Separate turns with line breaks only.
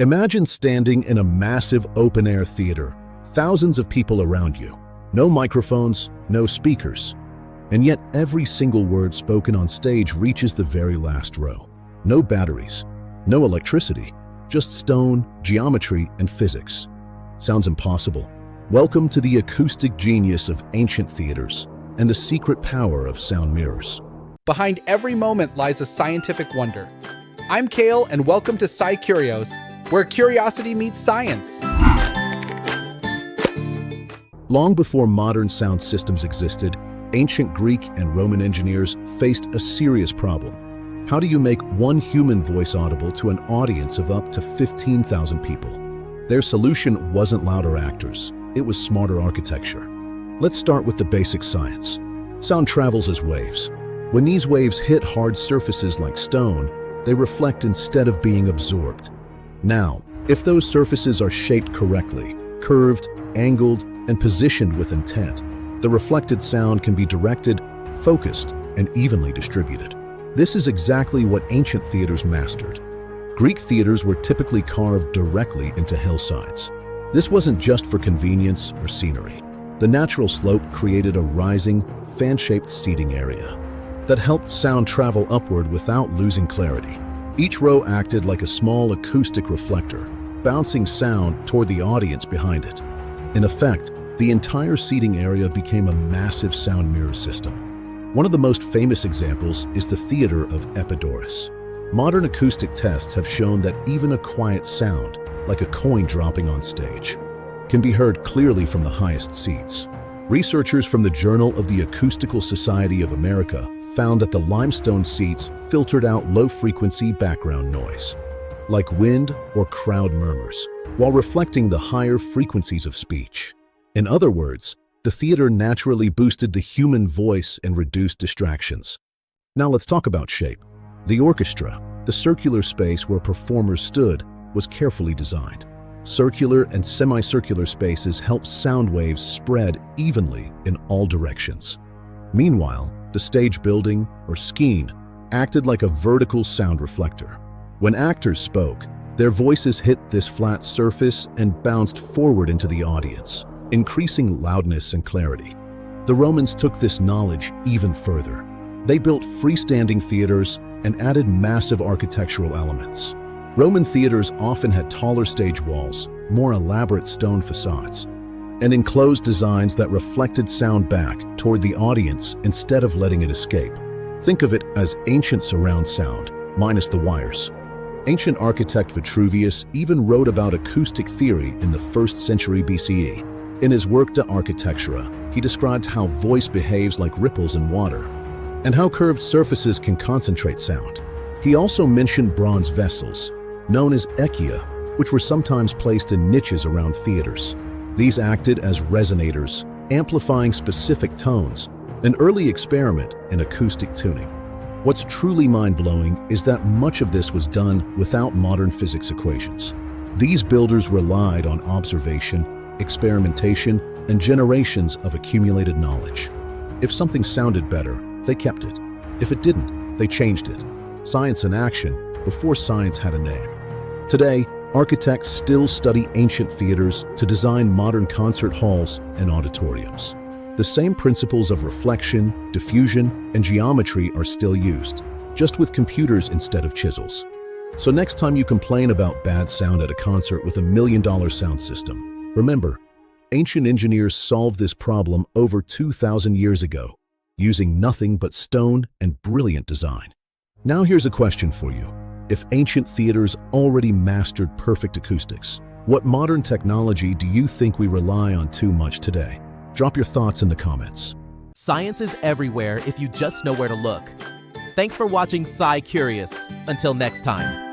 Imagine standing in a massive open-air theater, thousands of people around you. No microphones, no speakers. And yet every single word spoken on stage reaches the very last row. No batteries, no electricity, just stone, geometry, and physics. Sounds impossible. Welcome to the acoustic genius of ancient theaters and the secret power of sound mirrors.
Behind every moment lies a scientific wonder. I'm Kale, and welcome to SciCurios, where curiosity meets science.
Long before modern sound systems existed, ancient Greek and Roman engineers faced a serious problem. How do you make one human voice audible to an audience of up to 15,000 people? Their solution wasn't louder actors, it was smarter architecture. Let's start with the basic science. Sound travels as waves. When these waves hit hard surfaces like stone, they reflect instead of being absorbed. Now, if those surfaces are shaped correctly, curved, angled, and positioned with intent, the reflected sound can be directed, focused, and evenly distributed. This is exactly what ancient theaters mastered. Greek theaters were typically carved directly into hillsides. This wasn't just for convenience or scenery. The natural slope created a rising, fan-shaped seating area that helped sound travel upward without losing clarity. Each row acted like a small acoustic reflector, bouncing sound toward the audience behind it. In effect, the entire seating area became a massive sound mirror system. One of the most famous examples is the theater of Epidaurus. Modern acoustic tests have shown that even a quiet sound, like a coin dropping on stage, can be heard clearly from the highest seats. Researchers from the Journal of the Acoustical Society of America found that the limestone seats filtered out low-frequency background noise, like wind or crowd murmurs, while reflecting the higher frequencies of speech. In other words, the theater naturally boosted the human voice and reduced distractions. Now let's talk about shape. The orchestra, the circular space where performers stood, was carefully designed. Circular and semicircular spaces help sound waves spread evenly in all directions. Meanwhile, the stage building, or skene, acted like a vertical sound reflector. When actors spoke, their voices hit this flat surface and bounced forward into the audience, increasing loudness and clarity. The Romans took this knowledge even further. They built freestanding theaters and added massive architectural elements. Roman theaters often had taller stage walls, more elaborate stone facades, and enclosed designs that reflected sound back toward the audience instead of letting it escape. Think of it as ancient surround sound, minus the wires. Ancient architect Vitruvius even wrote about acoustic theory in the 1st century BCE. In his work De Architectura, he described how voice behaves like ripples in water, and how curved surfaces can concentrate sound. He also mentioned bronze vessels, known as echia, which were sometimes placed in niches around theaters. These acted as resonators, amplifying specific tones, an early experiment in acoustic tuning. What's truly mind-blowing is that much of this was done without modern physics equations. These builders relied on observation, experimentation, and generations of accumulated knowledge. If something sounded better, they kept it. If it didn't, they changed it. Science in action before science had a name. Today, architects still study ancient theaters to design modern concert halls and auditoriums. The same principles of reflection, diffusion, and geometry are still used, just with computers instead of chisels. So next time you complain about bad sound at a concert with $1 million sound system, remember, ancient engineers solved this problem over 2,000 years ago, using nothing but stone and brilliant design. Now here's a question for you. If ancient theaters already mastered perfect acoustics, what modern technology do you think we rely on too much today? Drop your thoughts in the comments.
Science is everywhere if you just know where to look. Thanks for watching SciCurious. Until next time.